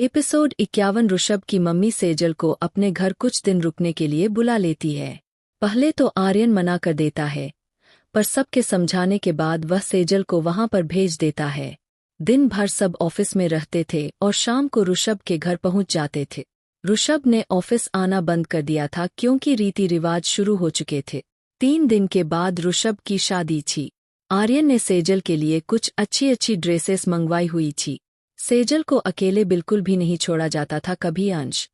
Episode 51। Rishabh की mummy Sejal को अपने घर कुछ दिन रुकने के लिए बुला लेती है। पहले तो आर्यन मना कर देता है, पर सबके समझाने के बाद वह सेजल को वहां पर भेज देता है। दिन भर सब ऑफिस में रहते थे और शाम को ऋषभ के घर पहुंच जाते थे। ऋषभ ने ऑफिस आना बंद कर दिया था क्योंकि रीति रिवाज शुरू हो चुके थे। 3 दिन के बाद ऋषभ की शादी थी। आर्यन ने सेजल के लिए कुछ अच्छी ड्रेसेस मंगवाई हुई थी। सेजल को अकेले बिल्कुल भी नहीं छोड़ा जाता था। कभी अंश,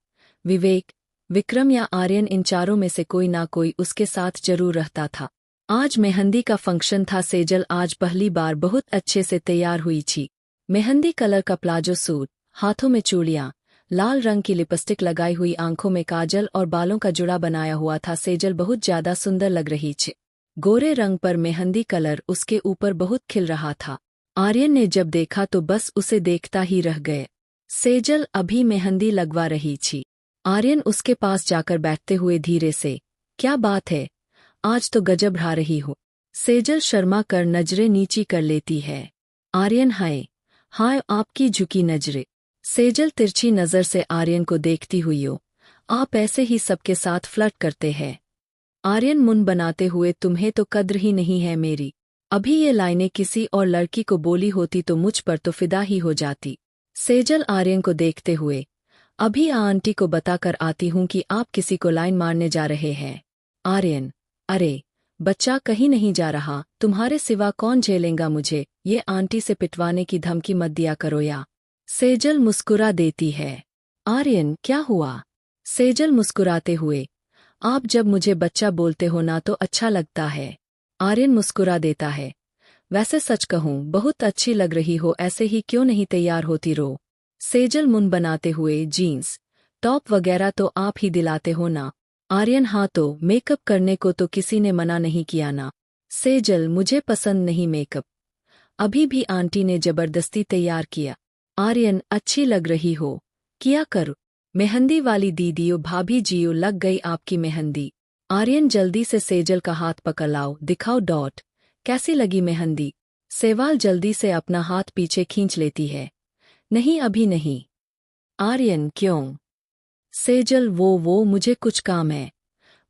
विवेक, विक्रम या आर्यन, इन चारों में से कोई ना कोई उसके साथ जरूर रहता था। आज मेहंदी का फंक्शन था। सेजल आज पहली बार बहुत अच्छे से तैयार हुई थी। मेहंदी कलर का प्लाजो सूट, हाथों में चूड़ियां, लाल रंग की लिपस्टिक लगाई हुई, आंखों में काजल और बालों का जुड़ा बनाया हुआ था। सेजल बहुत ज्यादा सुंदर लग रही थी। गोरे रंग पर मेहंदी कलर उसके ऊपर बहुत खिल रहा था। आर्यन ने जब देखा तो बस उसे देखता ही रह गए। सेजल अभी मेहंदी लगवा रही थी। आर्यन उसके पास जाकर बैठते हुए धीरे से, क्या बात है, आज तो गजब ढा रही हो। सेजल शर्मा कर नजरें नीची कर लेती है। आर्यन, हाय हाय, आपकी झुकी नजरें। सेजल तिरछी नजर से आर्यन को देखती हुई, हो, आप ऐसे ही सबके साथ फ्लर्ट करते हैं। आर्यन मुंह बनाते हुए, तुम्हें तो कद्र ही नहीं है मेरी। अभी ये लाइनें किसी और लड़की को बोली होती तो मुझ पर तो फिदा ही हो जाती। सेजल आर्यन को देखते हुए, अभी आंटी को बताकर आती हूँ कि आप किसी को लाइन मारने जा रहे हैं। आर्यन, अरे बच्चा कहीं नहीं जा रहा, तुम्हारे सिवा कौन झेलेगा मुझे, ये आंटी से पिटवाने की धमकी मत दिया करो या। सेजल मुस्कुरा देती है। आर्यन, क्या हुआ? सेजल मुस्कुराते हुए, आप जब मुझे बच्चा बोलते हो ना तो अच्छा लगता है। आर्यन मुस्कुरा देता है, वैसे सच कहूँ बहुत अच्छी लग रही हो, ऐसे ही क्यों नहीं तैयार होती रो। सेजल मुंह बनाते हुए, जीन्स टॉप वगैरह तो आप ही दिलाते हो ना। आर्यन, हाँ तो मेकअप करने को तो किसी ने मना नहीं किया ना। सेजल, मुझे पसंद नहीं मेकअप, अभी भी आंटी ने जबरदस्ती तैयार किया। आर्यन, अच्छी लग रही हो, किया करो। मेहंदी वाली दीदियों, भाभी जियो, लग गई आपकी मेहंदी। आर्यन जल्दी से सेजल का हाथ पकड़ लाओ, दिखाओ डॉट, कैसी लगी मेहंदी। सेवाल जल्दी से अपना हाथ पीछे खींच लेती है, नहीं अभी नहीं। आर्यन, क्यों? सेजल, वो मुझे कुछ काम है,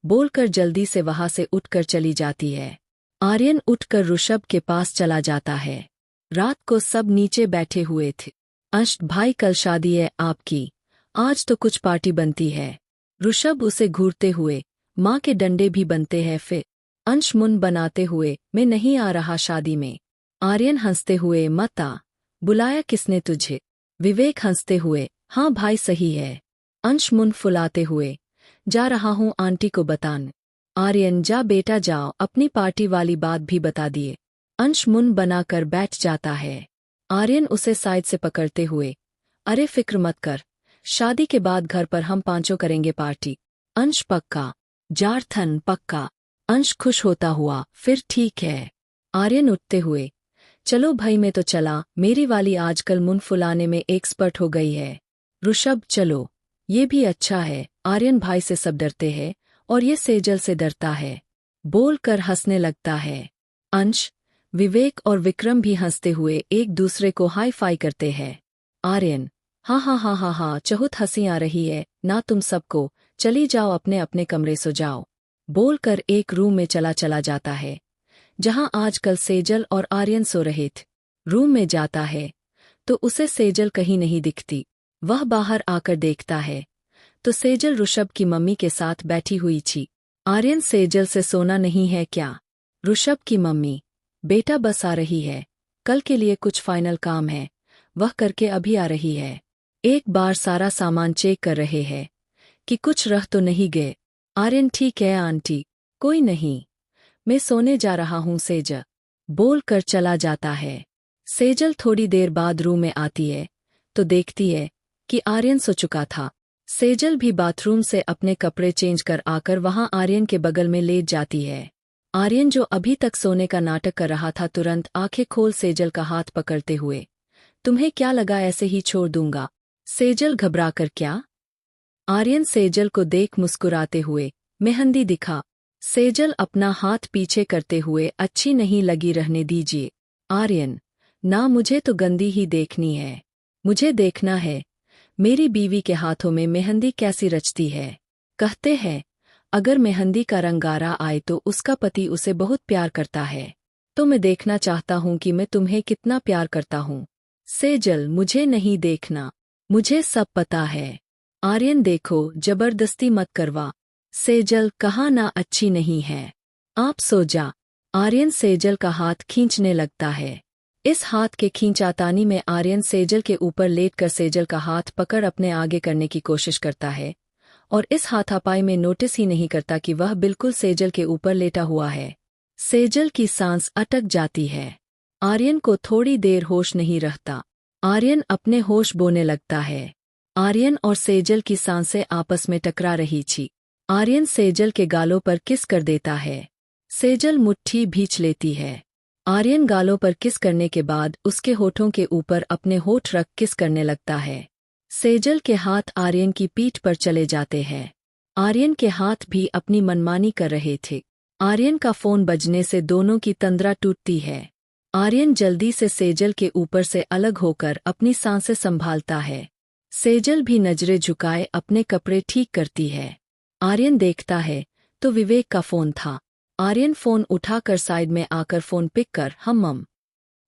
बोलकर जल्दी से वहां से उठकर चली जाती है। आर्यन उठकर ऋषभ के पास चला जाता है। रात को सब नीचे बैठे हुए थे। अंश, भाई कल शादी है आपकी, आज तो कुछ पार्टी बनती है। ऋषभ उसे घूरते हुए, माँ के डंडे भी बनते हैं फिर। अंश मुंह बनाते हुए, मैं नहीं आ रहा शादी में। आर्यन हंसते हुए, मत आ, बुलाया किसने तुझे? विवेक हंसते हुए, हाँ भाई सही है। अंश मुंह फुलाते हुए, जा रहा हूँ आंटी को बताने। आर्यन, जा बेटा जाओ, अपनी पार्टी वाली बात भी बता दिए। अंश मुंह बनाकर बैठ जाता है। आर्यन उसे साइड से पकड़ते हुए, अरे फिक्र मत कर, शादी के बाद घर पर हम पांचों करेंगे पार्टी। अंश, पक्का? जार्थन, पक्का। अंश खुश होता हुआ, फिर ठीक है। आर्यन उठते हुए, चलो भाई मैं तो चला, मेरी वाली आजकल मुंह फुलाने में एक्सपर्ट हो गई है। ऋषभ, चलो, ये भी अच्छा है। आर्यन भाई से सब डरते हैं और ये सेजल से डरता है, बोलकर हंसने लगता है। अंश, विवेक और विक्रम भी हंसते हुए एक दूसरे को हाई फाई करते हैं। आर्यन, हाँ हाँ हाँ हाँ हाँ, बहुत हंसी आ रही है ना तुम सबको, चली जाओ अपने अपने कमरे सो जाओ, बोलकर एक रूम में चला जाता है जहां आजकल सेजल और आर्यन सो रहे थे। रूम में जाता है तो उसे सेजल कहीं नहीं दिखती। वह बाहर आकर देखता है तो सेजल ऋषभ की मम्मी के साथ बैठी हुई थी। आर्यन, सेजल से सोना नहीं है क्या? ऋषभ की मम्मी, बेटा बस आ रही है, कल के लिए कुछ फाइनल काम है, वह करके अभी आ रही है। एक बार सारा सामान चेक कर रहे हैं कि कुछ रह तो नहीं गए। आर्यन, ठीक है आंटी, कोई नहीं, मैं सोने जा रहा हूँ सेजल, बोलकर चला जाता है। सेजल थोड़ी देर बाद रूम में आती है तो देखती है कि आर्यन सो चुका था। सेजल भी बाथरूम से अपने कपड़े चेंज कर आकर वहां आर्यन के बगल में लेट जाती है। आर्यन, जो अभी तक सोने का नाटक कर रहा था, तुरंत आंखें खोल सेजल का हाथ पकड़ते हुए, तुम्हें क्या लगा ऐसे ही छोड़ दूंगा? सेजल घबराकर, क्या? आर्यन सेजल को देख मुस्कुराते हुए, मेहंदी दिखा। सेजल अपना हाथ पीछे करते हुए, अच्छी नहीं लगी, रहने दीजिए। आर्यन, ना मुझे तो गंदी ही देखनी है, मुझे देखना है मेरी बीवी के हाथों में मेहंदी कैसी रचती है। कहते हैं अगर मेहंदी का रंग गाढ़ा आए तो उसका पति उसे बहुत प्यार करता है। तो मैं देखना चाहता हूँ कि मैं तुम्हें कितना प्यार करता हूँ। सेजल, मुझे नहीं देखना, मुझे सब पता है। आर्यन, देखो, जबरदस्ती मत करवा। सेजल, कहा ना अच्छी नहीं है, आप सो जा। आर्यन सेजल का हाथ खींचने लगता है। इस हाथ के खींचातानी में आर्यन सेजल के ऊपर लेटकर सेजल का हाथ पकड़ अपने आगे करने की कोशिश करता है और इस हाथापाई में नोटिस ही नहीं करता कि वह बिल्कुल सेजल के ऊपर लेटा हुआ है। सेजल की सांस अटक जाती है। आर्यन को थोड़ी देर होश नहीं रहता। आर्यन अपने होश बोने लगता है। आर्यन और सेजल की सांसें आपस में टकरा रही थी। आर्यन सेजल के गालों पर किस कर देता है। सेजल मुट्ठी भींच लेती है। आर्यन गालों पर किस करने के बाद उसके होठों के ऊपर अपने होठ रख किस करने लगता है। सेजल के हाथ आर्यन की पीठ पर चले जाते हैं। आर्यन के हाथ भी अपनी मनमानी कर रहे थे। आर्यन का फोन बजने से दोनों की तंद्रा टूटती है। आर्यन जल्दी से सेजल के ऊपर से अलग होकर अपनी सांसें संभालता है। सेजल भी नजरें झुकाए अपने कपड़े ठीक करती है। आर्यन देखता है तो विवेक का फोन था। आर्यन फोन उठाकर साइड में आकर फोन पिक कर, हम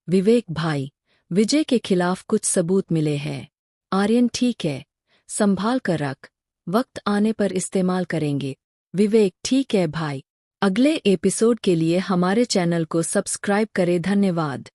विवेक भाई, विजय के खिलाफ कुछ सबूत मिले हैं। आर्यन, ठीक है, संभाल कर रख, वक्त आने पर इस्तेमाल करेंगे। विवेक, ठीक है भाई। अगले एपिसोड के लिए हमारे चैनल को सब्सक्राइब करें। धन्यवाद।